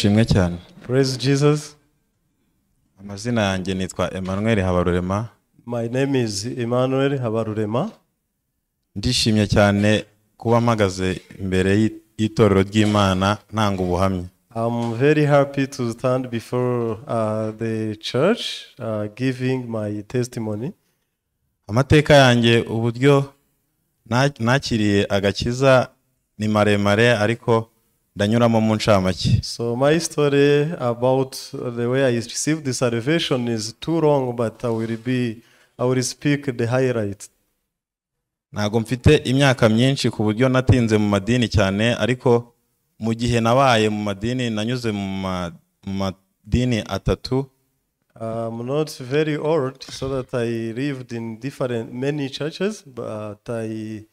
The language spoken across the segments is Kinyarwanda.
ashimwe cyane. Praise Jesus. Amazina yanjye nitwa Immanuel Habarurema. My name is Immanuel Habarurema. Ndishimye cyane kuba mpagaze imbere y'itorero ry'Imana ntanga ubuhamya. I'm very happy to stand before the church giving my testimony. Amateka yanjye uburyo nakiriye agakiza ni maremare ariko ndanyuramo mu ncamake. So my story about the way I received the salvation is too long, but I will speak the highlights. Ntago mfite imyaka myinshi ku buryo natinze mu madini cyane, ariko mu gihe nabaye mu madini nanyuze mu madini atatu. I'm not very old, so that I lived in many churches, but I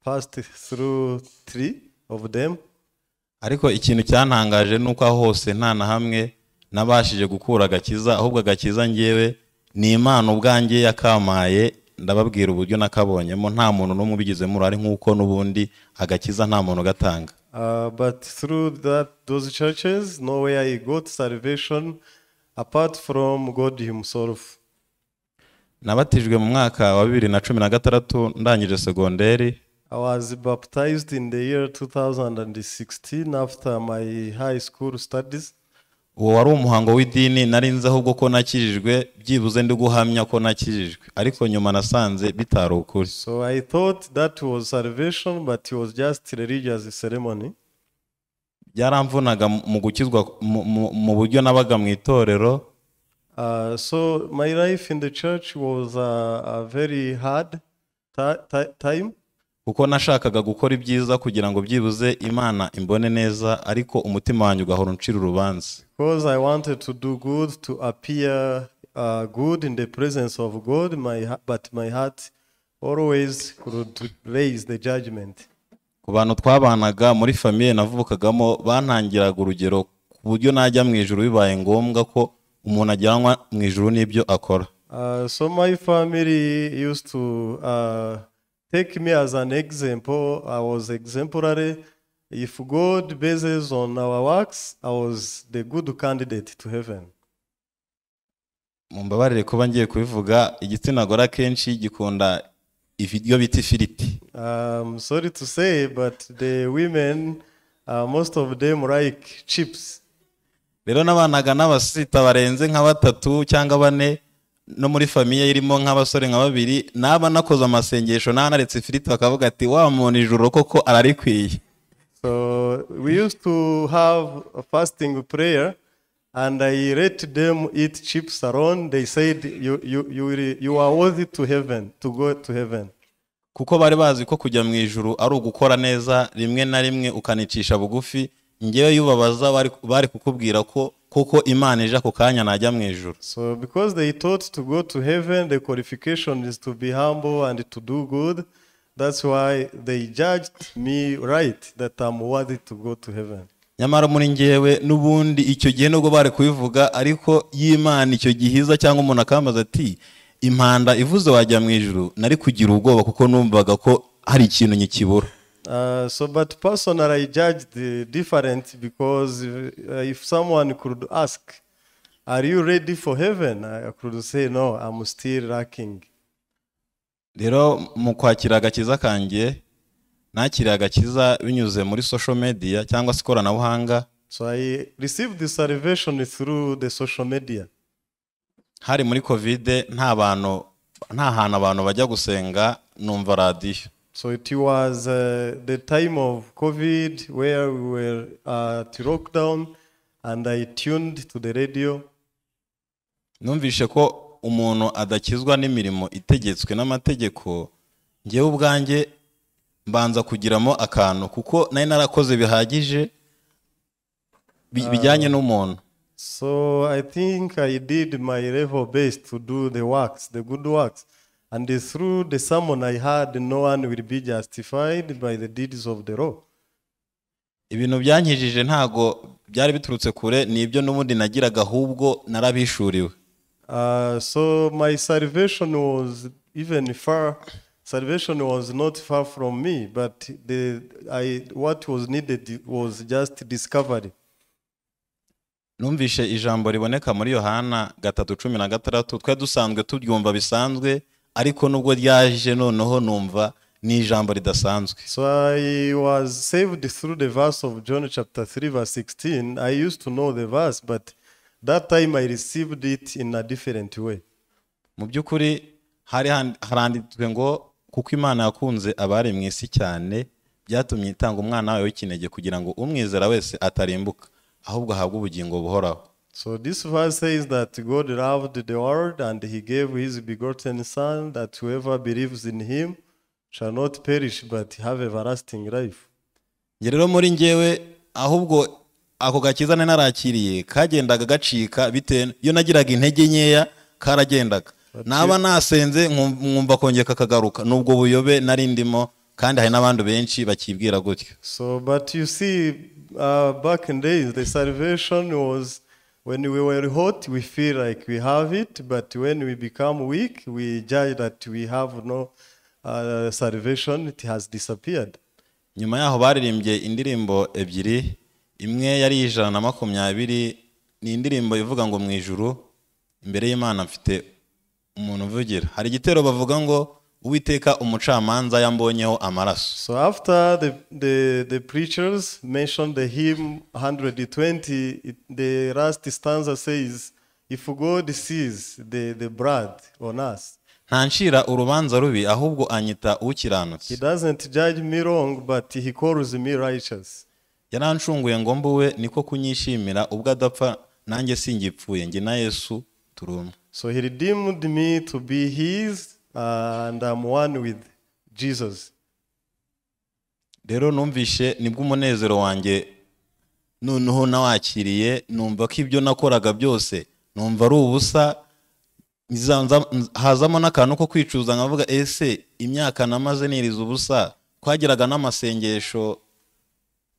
passed through 3 of them. Ariko ikintu cyantangaje nuko hose nta na hamwe nabashije gukura agakiza, ahubwo agakiza ngewe ni Imana ubwanjye yakamaye. Ndababwira uburyo nakabonyemo, nta muntu n'umwe ubigizemo uruhare nk'uko n'ubundi agakiza nta muntu gatanga. But through those churches, no way I got salvation apart from God himself. Nabatijwe mu mwaka wa 2016 ndangije segonderi. I was baptized in the year 2016 after my high school studies. Uwo wari umuhango w'idini nari nzi ahubwo ko nakijijwe, byibuze ndi guhamya ko nakijijwe, ariko nyuma nasanze bitari ukuri. So I thought that was salvation, but it was just religious ceremony. Byaramvunaga mu gukizwa mu buryo nabaga mu itorero. So my life in the church was a very hard time. Kuko nashakaga gukora ibyiza kugira ngo byibuze Imana imbone neza, ariko umutima wanjye ugahora uncira urubanza. Because I wanted to do good, to appear good in the presence of God, but my heart always could raise the judgment. Ku bantu twabanaga muri famiye navukagamo bantangiraga urugero ku buryo najya mu ijuru bibaye ngombwa ko umuntu ajyanwa mu ijuru n'ibyo akora. So my family used to take me as an example. I was exemplary. If God bases on our works, I was the good candidate to heaven. Mumbabarire kuba ngiye kubivuga, igitsina gore akenshi gikunda ibyo bita ifiriti. Sorry to say, but the women, most of them like chips. Rero nabanaga n'abasita barenze nka 3 cyangwa 4 no muri famiye irimo nk'abasore nka 2, naba nakoze amasengesho nanaretse ifiriti bakavuga ati wa muntu ijuru koko ararikwiye. So we used to have a fasting prayer, and I let them eat chips alone. They said you are worthy to heaven, to go to heaven. Kuko bari bazi ko kujya mu ijuru ari ugukora neza, rimwe na rimwe ukanicisha bugufi. Ngewe yubabaza bari kukubwira ko kuko Imana ije ako kanya najya mu ijuru. So because they thought to go to heaven, the qualification is to be humble and to do good. That's why they judged me right, that I'm worthy to go to heaven. Nyamara muri ngewe n'ubundi icyo gihe nubwo bari kubivuga, ariko y'Imana icyo gihiza cyangwa umuntu akambaza ati impanda ivuze wajya mu ijuru, nari kugira ubwoba kuko numvaga ko hari ikintu nyikibura. So but personally I judged different, because if someone could ask, are you ready for heaven? I could say no, I'm still lacking. Rero mu kwakira agakiza kanjye nakiriye agakiza binyuze muri social media cyangwa se ikoranabuhanga. So I received the salvation through the social media. Hari muri COVID nta hantu abantu bajya gusenga, numva radio. So it was the time of COVID where we were at lockdown, and I tuned to the radio. Numvishe ko umuntu adakizwa n'imirimo itegetswe n'amategeko. Ngewe ubwanjye mbanza kugiramo akantu kuko nari narakoze bihagije bijyanye n'umuntu. So I think I did my level best to do the works, the good works. And through the sermon I had, no one will be justified by the deeds of the law. Ibintu byankijije ntago byari biturutse kure, nibyo n'ubundi nagiraga ahubwo narabishuriwe. So my salvation was even far. Salvation was not far from me, but what was needed was just discovery. numvishe ijambo riboneka muri Yohana 3:16 twe dusanzwe turyumva bisanzwe ariko nubwo ryaje noneho numva ni ijambo ridasanzwe. So I was saved through the verse of John chapter 3 verse 16. I used to know the verse, but that time I received it in a different way. Mu by'ukuri haranditswe ngo kuko Imana yakunze abari mu isi cyane byatumye itanga umwana wayo w'ikinege kugira ngo umwizera wese atarimbuka ahubwo ahabwe ubugingo buhoraho. So this verse says that God loved the world and he gave his begotten son that whoever believes in him shall not perish but have everlasting life. Nge rero muri ngewe ahubwo ako gakiza narakiriye kagendaga gacika bitewe iyo nagiraga intege nkeya karagendaga naba nasenze nkumva kongera kakagaruka nubwo buyobe nari ndimo kandi hari n'abandi benshi bakibwira gutyo. So but you see back in days the salvation was when we were hot we feel like we have it, but when we become weak we judge that we have no salvation, it has disappeared. Nyuma yaho baririmbye indirimbo ebyiri, imwe yari 120 ni indirimbo ivuga ngo mu ijuru imbere y'Imana mfite umuntu uvugira. Hari igitero bavuga ngo Uwiteka umucamanza yambonyeho amaraso. So after the preachers mentioned the hymn 120, the last stanza says, if God sees the blood on us, ntancira urubanza rubi ahubwo anyita ukiranutse. he doesn't judge me wrong, but he calls me righteous. Yarancunguye ngo mbuwe niko kunyishimira ubwo adapfa nanjye singipfuye nge na Yesu turumwe. So he redeemed me to be his, and I'm one with Jesus. Rero numvishe nibwo umunezero wanjye noneho nawakiriye, numva ko ibyo nakoraga byose numva ari ubusa, hazamo n'akantu ko kwicuza nkavuga ese imyaka namaze niriza ubusa. Twagiraga n'amasengesho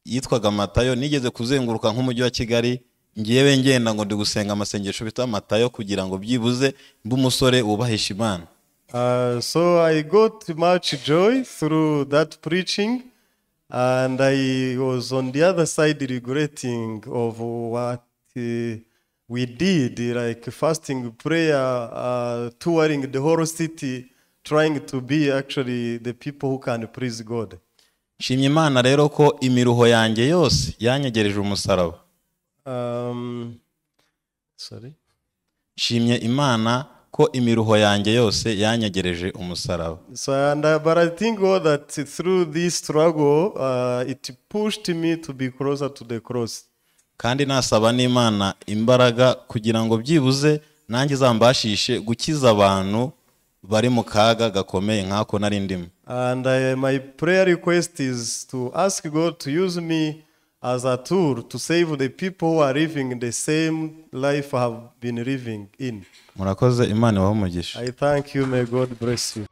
yitwaga Matayo, nigeze kuzenguruka nk'umujyi wa Kigali ngiyewe ngenda ngo ndi gusenga amasengesho bita Matayo kugira ngo byibuze mbe umusore wubahisha Imana. So I got much joy through that preaching, and I was on the other side regretting of what we did, like fasting, prayer, touring the whole city, trying to be actually the people who can please God. Nshimye Imana rero ko imiruho yanjye yose yanyegereje umusaraba. Nshimye Imana ko imiruho yanjye yose yanyegereje umusaraba. So but I think God that through this struggle it pushed me to be closer to the cross. Kandi nasaba n'Imana imbaraga kugira ngo byibuze nanjye zambashishe gukiza abantu bari mu kaga gakomeye nkako nari ndimo. And my prayer request is to ask God to use me as a tool to save the people who are living the same life I have been living in. Murakoze, Imana ibahe umugisha. I thank you, may God bless you.